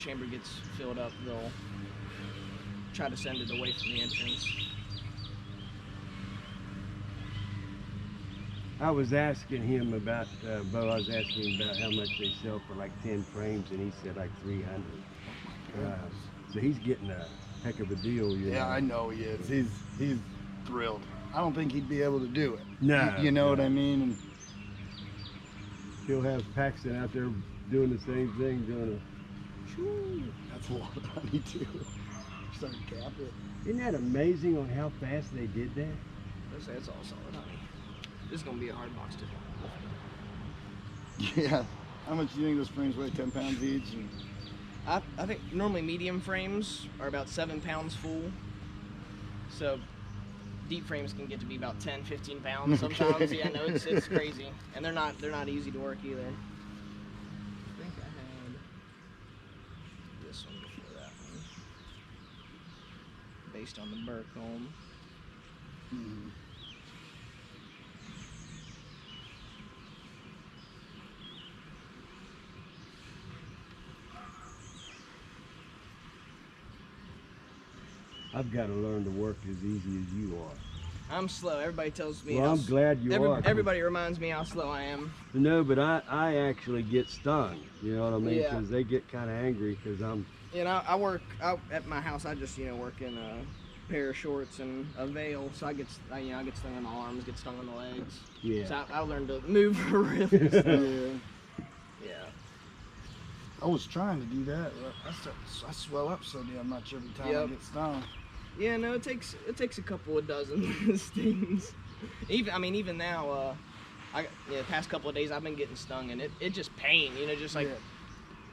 chamber gets filled up, they'll try to send it away from the entrance. I was asking him about, Bo, I was asking him about how much they sell for like 10 frames, and he said like 300. So he's getting a heck of a deal. Yeah, I know he is. He's thrilled. I don't think he'd be able to do it. No. You know what I mean? And he'll have Paxton out there doing the same thing, doing that's a lot of honey too. Start to cap it. Isn't that amazing on how fast they did that? Let's say it's all solid honey. This is gonna be a hard box to lift. Yeah. How much do you think those frames weigh? 10 pounds each? And I think normally medium frames are about 7 pounds full. So deep frames can get to be about 10, 15 pounds sometimes. Okay. Yeah, no, it's crazy. And they're not easy to work either. I think I had this one before that one. Based on the Burcombe. I've got to learn to work as easy as you are. I'm slow. Everybody tells me. Well, I'm glad you are. Everybody reminds me how slow I am. No, but I actually get stung. You know what I mean? Yeah. Because they get kind of angry because I'm. You know, I work out at my house. I just work in a pair of shorts and a veil, so I get stung on the arms, get stung on the legs. Yeah. So I learned to move really slow. Yeah. I was trying to do that. But I swell up so damn much every time I get stung. Yeah, no, it takes a couple of dozen stings. Even now, the past couple of days I've been getting stung, and it just pain. Just like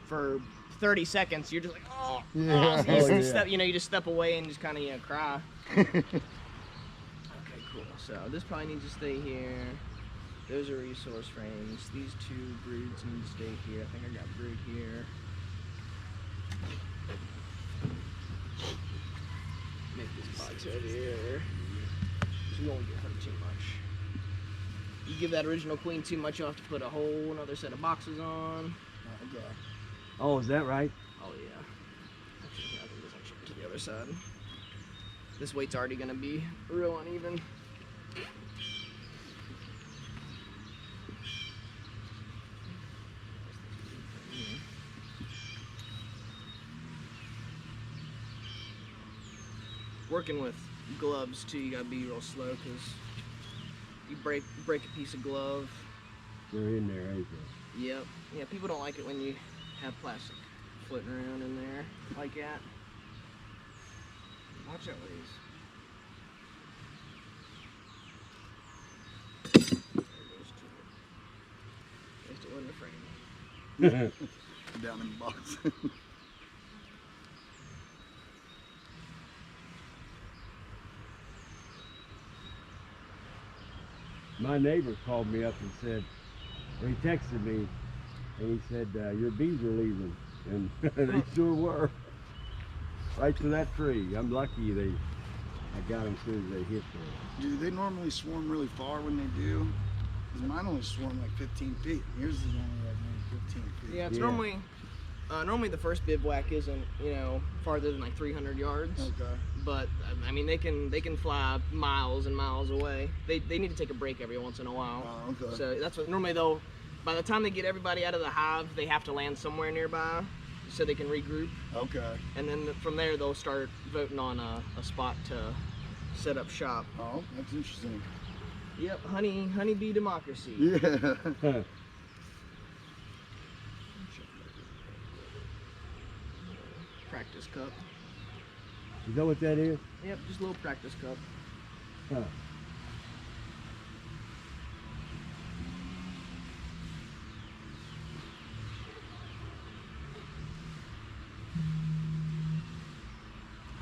for 30 seconds, you're just like, oh, Yeah. So you just step away and just kind of cry. Okay, cool. So this probably needs to stay here. Those are resource frames. These two broods need to stay here. I think I got brood here. Make this box right here. So we won't get hurt too much. You give that original queen too much, you'll have to put a whole another set of boxes on. Okay. Oh, is that right? Oh yeah. Actually, I think this actually to the other side. This weight's already gonna be real uneven. Working with gloves too, you gotta be real slow because you break a piece of glove. They're in there, ain't they? Yep. Yeah, people don't like it when you have plastic floating around in there like that. Watch out, ladies. There goes two. They still in the frame. Down in the box. My neighbor called me up and said, or he texted me, and he said, your bees are leaving. And they sure were. Right to that tree. I'm lucky I got them as soon as they hit there. Do they normally swarm really far when they do? Because mine only swarm like 15 feet. Yours is only like maybe 15 feet. Yeah, it's normally the first bivouac isn't farther than like 300 yards. Okay. But they can fly miles and miles away. They need to take a break every once in a while. Oh, okay. So that's what normally by the time they get everybody out of the hive, they have to land somewhere nearby so they can regroup. Okay. And then from there they'll start voting on a spot to set up shop. Oh, that's interesting. Yep, honeybee democracy. Yeah. Practice cup. You know what that is? Yep, just a little practice cup. Huh.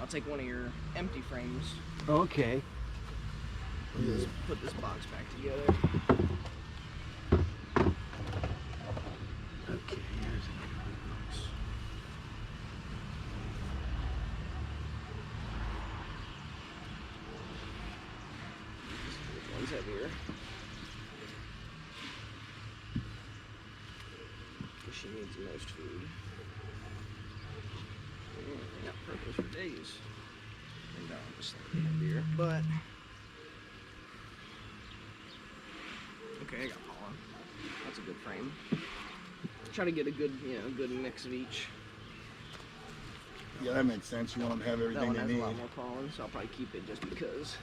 I'll take one of your empty frames. Okay. Just put this box back together. Okay, here's another box. Which one's heavier? Because she needs the most food. slightly heavier, but okay, I got pollen. That's a good frame. Try to get a good, good mix of each. Yeah, that makes sense. You want them to have That everything one they has need. a lot more pollen, so I'll probably keep it just because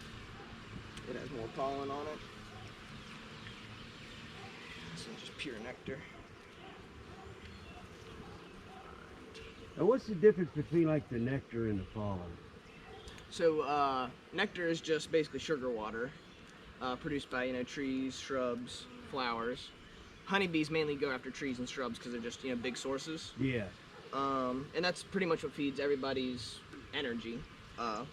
it has more pollen on it. This one's just pure nectar. Now, what's the difference between like the nectar and the pollen? So nectar is just basically sugar water, produced by trees, shrubs, flowers. Honeybees mainly go after trees and shrubs because they're just big sources. Yeah. And that's pretty much what feeds everybody's energy,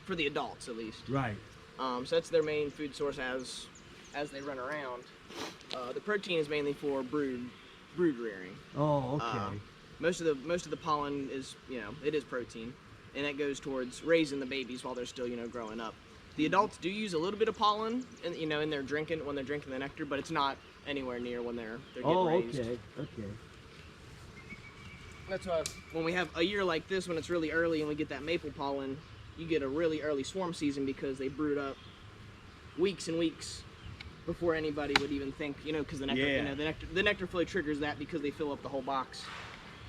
for the adults at least. Right. So that's their main food source as they run around. The protein is mainly for brood rearing. Oh, okay. Most of the pollen is it is protein, and that goes towards raising the babies while they're still growing up. The adults do use a little bit of pollen in their drinking when they're drinking the nectar, but it's not anywhere near when they're getting raised. Okay. That's why when we have a year like this, when it's really early and we get that maple pollen, you get a really early swarm season because they brood up weeks and weeks before anybody would even think, because the nectar, Yeah. the nectar flow triggers that because they fill up the whole box,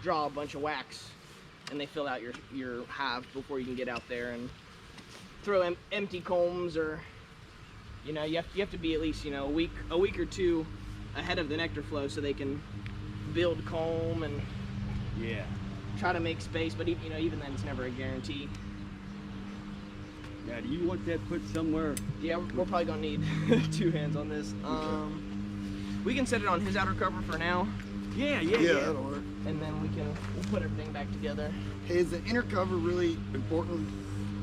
draw a bunch of wax, and they fill out your hive before you can get out there and throw empty combs, or you have to be at least a week or two ahead of the nectar flow so they can build comb and Yeah. try to make space, but even then it's never a guarantee. Now, do you want that put somewhere? Yeah, we're probably gonna need 2 hands on this. We can set it on his outer cover for now, Yeah. Yeah, that'll work. and then we'll put everything back together. Hey, is the inner cover really important?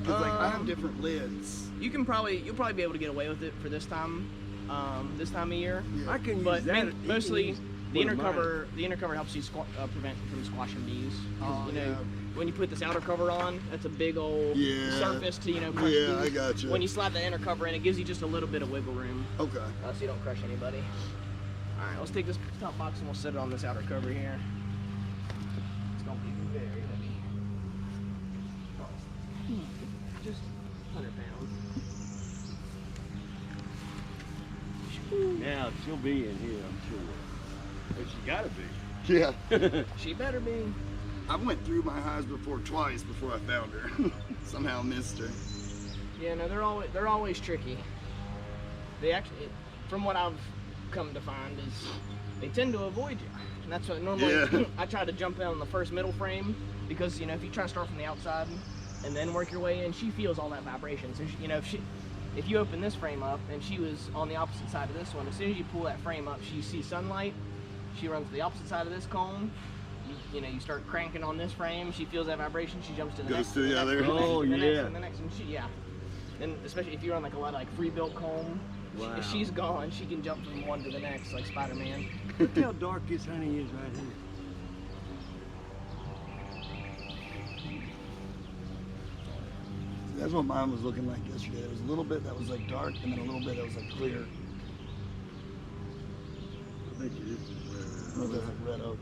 Because I have different lids. You'll probably be able to get away with it for this time of year. Yeah. I can But use that. mostly the one inner of mine. cover helps you prevent from squashing bees. 'Cause, Oh, yeah. when you put this outer cover on, that's a big old surface to crush Yeah, I bees. got you. When you slap the inner cover in, it gives you just a little bit of wiggle room, Okay. so you don't crush anybody. All right, let's take this top box and we'll set it on this outer cover here. It's gonna be very heavy. Just 100 pounds. Now, she'll be in here, I'm sure. But she gotta be. Yeah. She better be. I went through my hives twice before I found her. Somehow missed her. Yeah, no, they're always tricky. They actually, from what I've come to find, is they tend to avoid you, and that's what normally Yeah. I try to jump in on the first middle frame because if you try to start from the outside and then work your way in, she feels all that vibration. So if you open this frame up and she was on the opposite side of this one, as soon as you pull that frame up, she sees sunlight. She runs to the opposite side of this comb. You start cranking on this frame. She feels that vibration. She jumps to the Goes next. to the next, other. and the next, Oh, and the next, yeah. and the next, and and especially if you run like a lot of free built comb, Wow. if she's gone, she can jump from one to the next like Spider-Man. Look how dark this honey is right here. That's what mine was looking like yesterday. There was a little bit that was like dark, and then a little bit that was like clear. I bet you this is I don't know if that's like red oak.